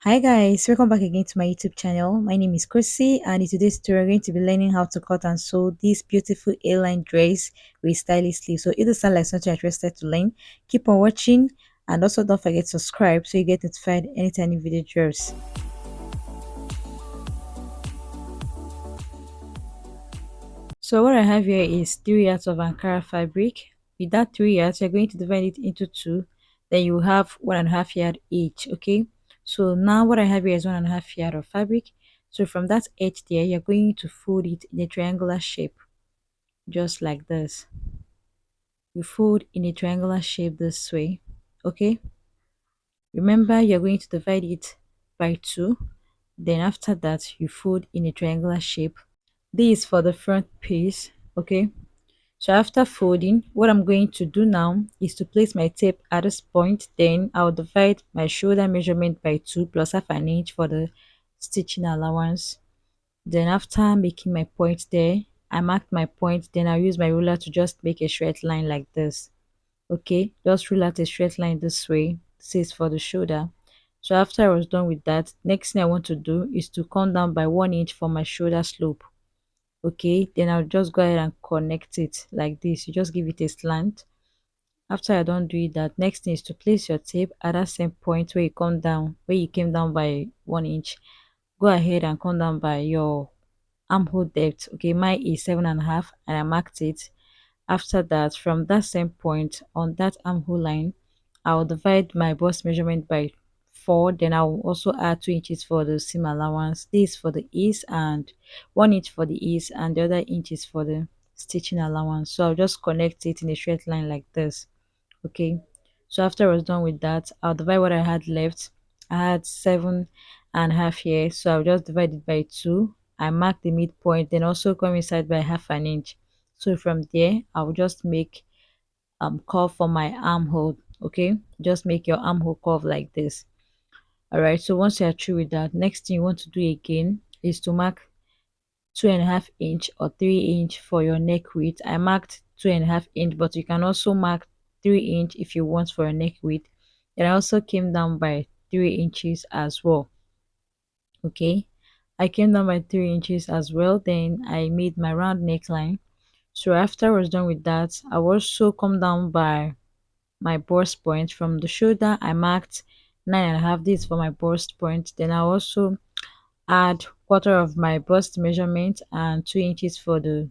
Hi guys, welcome back again to my YouTube channel. My name is Chrissy, and in today's tutorial we're going to be learning how to cut and sew this beautiful A-line dress with stylish sleeves. So if this sounds like something you're interested to learn, keep on watching, and also don't forget to subscribe so you get notified anytime new video drops. So what I have here is 3 yards of Ankara fabric. With that 3 yards, you're going to divide it into two. Then you have 1.5 yard each. Okay. So now what I have here is 1.5 yard of fabric. So from that edge there, you're going to fold it in a triangular shape, just like this. You fold in a triangular shape this way. Okay. Remember, you're going to divide it by two. Then after that, you fold in a triangular shape. This is for the front piece. Okay. So after folding, what I'm going to do now is to place my tape at this point. Then I'll divide my shoulder measurement by 2 plus half an inch for the stitching allowance. Then after making my point there, I marked my point. Then I'll use my ruler to just make a straight line like this. Okay, just rule out a straight line this way. This is for the shoulder. So after I was done with that, next thing I want to do is to come down by 1 inch for my shoulder slope. Okay, then I'll just go ahead and connect it like this. You just give it a slant. After I don't do it, that next thing is to place your tape at that same point where you come down, where you came down by 1 inch. Go ahead and come down by your armhole depth. Okay, mine is 7.5 and I marked it. After that, from that same point on that armhole line, I'll divide my bust measurement by 4. Then I'll also add 2 inches for the seam allowance. This for the ease, and 1 inch for the ease, and the other inch is for the stitching allowance. So I'll just connect it in a straight line like this. Okay, so after I was done with that, I'll divide what I had left. I had 7.5 here, so I'll just divide it by 2. I mark the midpoint, then also come inside by half an inch. So from there, I'll just make curve for my armhole. Okay, just make your armhole curve like this. All right, so once you're through with that, next thing you want to do again is to mark 2.5 inch or 3 inch for your neck width. I marked 2.5 inch, but you can also mark 3 inch if you want for your neck width. And I also came down by 3 inches as well. Okay, I came down by 3 inches as well. Then I made my round neckline. So after I was done with that, I also come down by my bust point. From the shoulder I marked 9.5. This for my bust point. Then I also add quarter of my bust measurement and 2 inches for the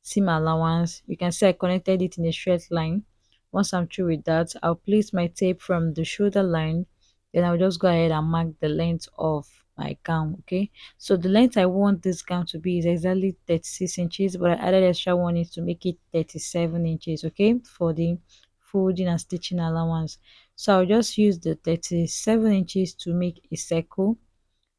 seam allowance. You can see I connected it in a straight line. Once I'm through with that, I'll place my tape from the shoulder line. Then I'll just go ahead and mark the length of my gown. Okay, so the length I want this gown to be is exactly 36 inches, but I added extra 1 inch to make it 37 inches. Okay, for the folding and stitching allowance. So I'll just use the 37 inches to make a circle.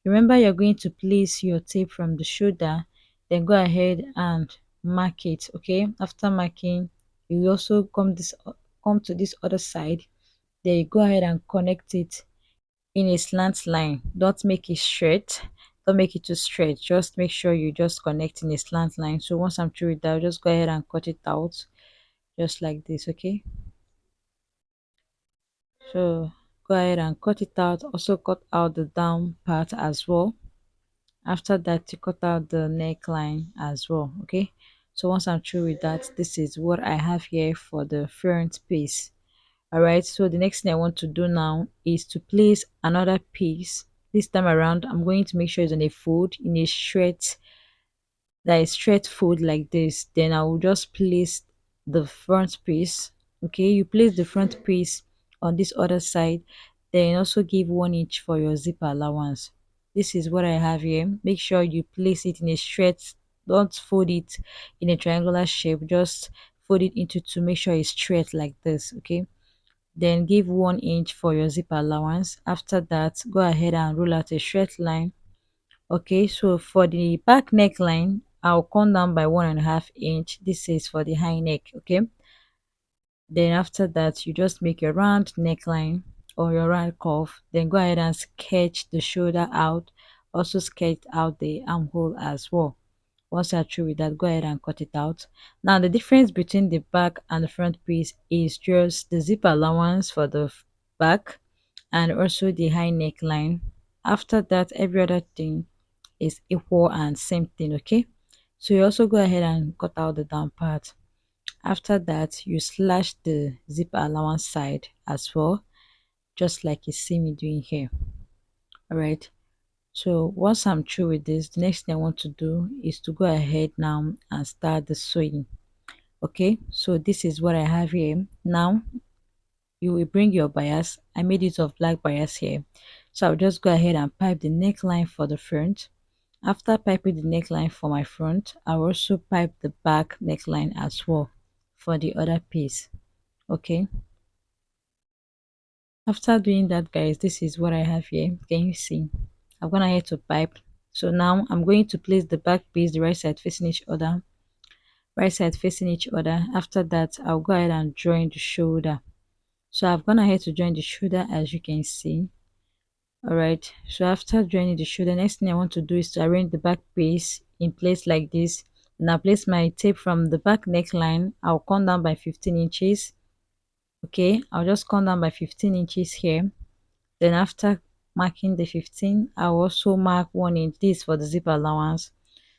Remember, you're going to place your tape from the shoulder, then go ahead and mark it. Okay, after marking, you also come to this other side. Then you go ahead and connect it in a slant line. Don't make it straight, don't make it too straight, just make sure you just connect in a slant line. So once I'm through with that, I'll just go ahead and cut it out just like this. Okay, so go ahead and cut it out. Also cut out the down part as well. After that, you cut out the neckline as well. Okay, so once I'm through with that, this is what I have here for the front piece. All right, so the next thing I want to do now is to place another piece. This time around, I'm going to make sure it's on a fold in a straight, that is straight fold like this. Then I will just place the front piece. Okay, you place the front piece on this other side, then also give 1 inch for your zip allowance. This is what I have here. Make sure you place it in a straight, don't fold it in a triangular shape, just fold it into two, make sure it's straight like this. Okay, then give 1 inch for your zip allowance. After that, go ahead and roll out a straight line. Okay, so for the back neckline, I'll come down by 1.5 inch. This is for the high neck. Okay, then after that, you just make your round neckline or your round curve. Then go ahead and sketch the shoulder out. Also sketch out the armhole as well. Once you're through with that, go ahead and cut it out. Now the difference between the back and the front piece is just the zip allowance for the back and also the high neckline After that, every other thing is equal and same thing, okay? So you also go ahead and cut out the down part. After that, you slash the zipper allowance side as well, just like you see me doing here. All right. So once I'm through with this, the next thing I want to do is to go ahead now and start the sewing. Okay, so this is what I have here. Now you will bring your bias. I made use of black bias here. So I'll just go ahead and pipe the neckline for the front. After piping the neckline for my front, I'll also pipe the back neckline as well for the other piece. Okay, after doing that, guys, this is what I have here. Can you see? I've gone ahead to pipe. So now I'm going to place the back piece, the right side facing each other, right side facing each other. After that, I'll go ahead and join the shoulder. So I've gone ahead to join the shoulder, as you can see. All right, so after joining the shoulder, next thing I want to do is to arrange the back piece in place like this. And I'll place my tape from the back neckline. I'll come down by 15 inches. Okay, I'll just come down by 15 inches here. Then after marking the 15, I'll also mark 1 inch. This for the zip allowance.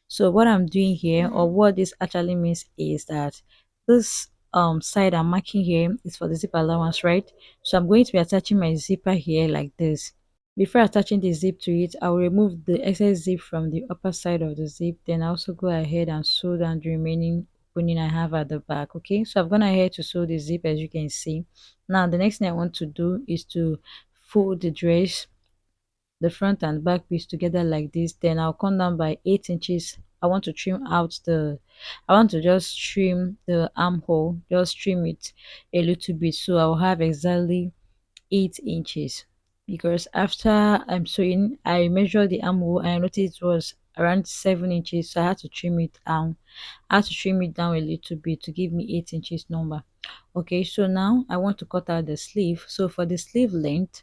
So what I'm doing here, or what this actually means, is that this side I'm marking here is for the zip allowance, right? So I'm going to be attaching my zipper here like this. Before attaching the zip to it, I'll remove the excess zip from the upper side of the zip. Then I also go ahead and sew down the remaining opening I have at the back. Okay, so I've gone ahead to sew the zip, as you can see. Now the next thing I want to do is to fold the dress, the front and back piece together like this. Then I'll come down by 8 inches. I want to trim out the, I want to just trim the armhole, just trim it a little bit, so I'll have exactly 8 inches. Because after I'm sewing, I measured the armhole and I noticed it was around 7 inches, so I had to trim it down. I had to trim it down a little bit to give me 8 inches number. Okay, so now I want to cut out the sleeve. So for the sleeve length,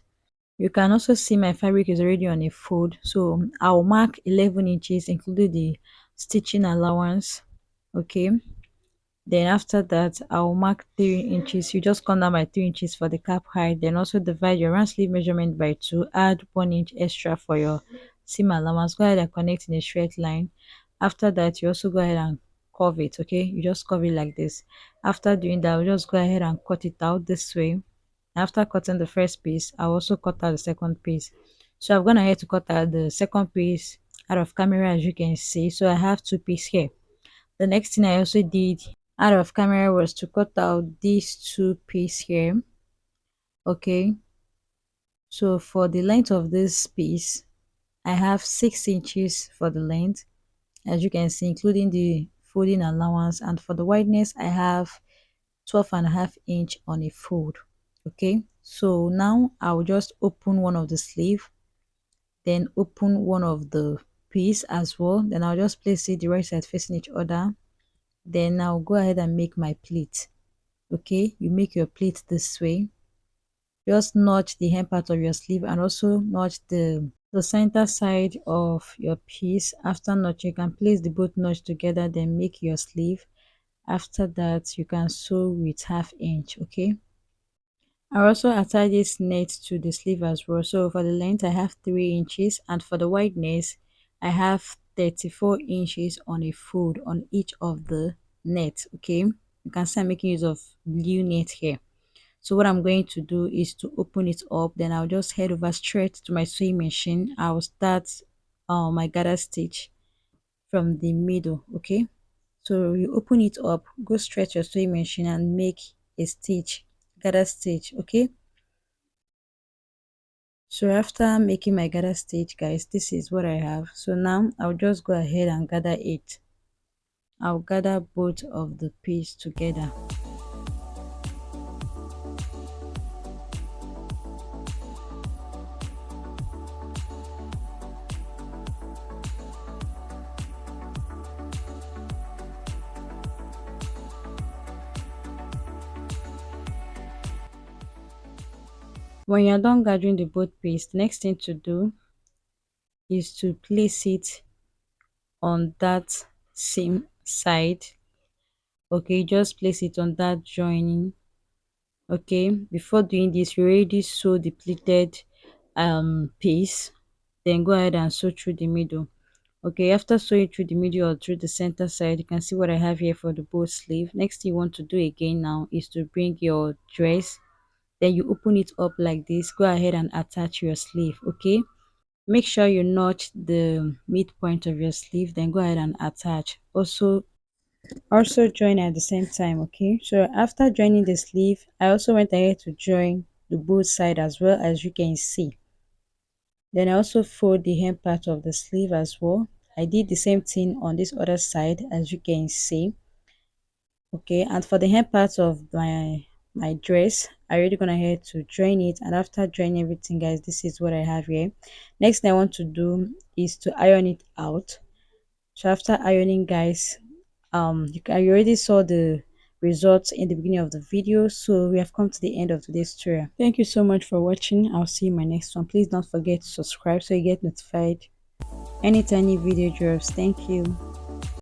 you can also see my fabric is already on a fold, so I'll mark 11 inches including the stitching allowance. Okay, then after that I'll mark 3 inches. You just come down by 3 inches for the cap height, then also divide your round sleeve measurement by 2, add 1 inch extra for your seam allowance. Go ahead and connect in a straight line. After that, you also go ahead and curve it. Okay, you just curve it like this. After doing that, we'll just go ahead and cut it out this way. After cutting the first piece, I'll also cut out the second piece. So I've gone ahead to cut out the second piece out of camera, as you can see. So I have 2 pieces here. The next thing I also did out of camera was to cut out these 2 pieces here. Okay, so for the length of this piece, I have 6 inches for the length, as you can see, including the folding allowance. And for the wideness, I have 12.5 inch on a fold. Okay, so now I'll just open one of the sleeve, then open one of the piece as well. Then I'll just place it the right side facing each other. Then I'll go ahead and make my pleat. Okay, you make your pleat this way. Just notch the hem part of your sleeve and also notch the center side of your piece. After notch, you can place the both notch together, then make your sleeve. After that, you can sew with 1/2 inch. Okay, I also attach this net to the sleeve as well. So for the length, I have 3 inches, and for the wideness, I have 34 inches on a fold on each of the net. Okay, you can see I'm making use of blue net here. So what I'm going to do is to open it up, then I'll just head over straight to my sewing machine. I'll start my gather stitch from the middle. Okay, so you open it up, go straight to your sewing machine and make a stitch, gather stitch. Okay, so after making my gather stitch, guys, this is what I have. So now I'll just go ahead and gather it. I'll gather both of the piece together. When you're done gathering the both piece, the next thing to do is to place it on that same side. Okay, just place it on that joining. Okay, before doing this, you already sew the pleated piece. then go ahead and sew through the middle. Okay, after sewing through the middle or through the center side, you can see what I have here for the bow sleeve. Next thing you want to do again now is to bring your dress, then you open it up like this. Go ahead and attach your sleeve. Okay, make sure you notch the midpoint of your sleeve, then go ahead and attach. Also join at the same time. Okay, so after joining the sleeve, I also went ahead to join the both side as well, as you can see. Then I also fold the hem part of the sleeve as well. I did the same thing on this other side, as you can see. Okay, and for the hem part of my dress, I already gone ahead to join it, and after joining everything, guys, this is what I have here. Next thing I want to do is to iron it out. So after ironing, guys, you already saw the results in the beginning of the video, so we have come to the end of today's tutorial. Thank you so much for watching. I'll see you in my next one. Please don't forget to subscribe so you get notified anytime new video drops. Thank you.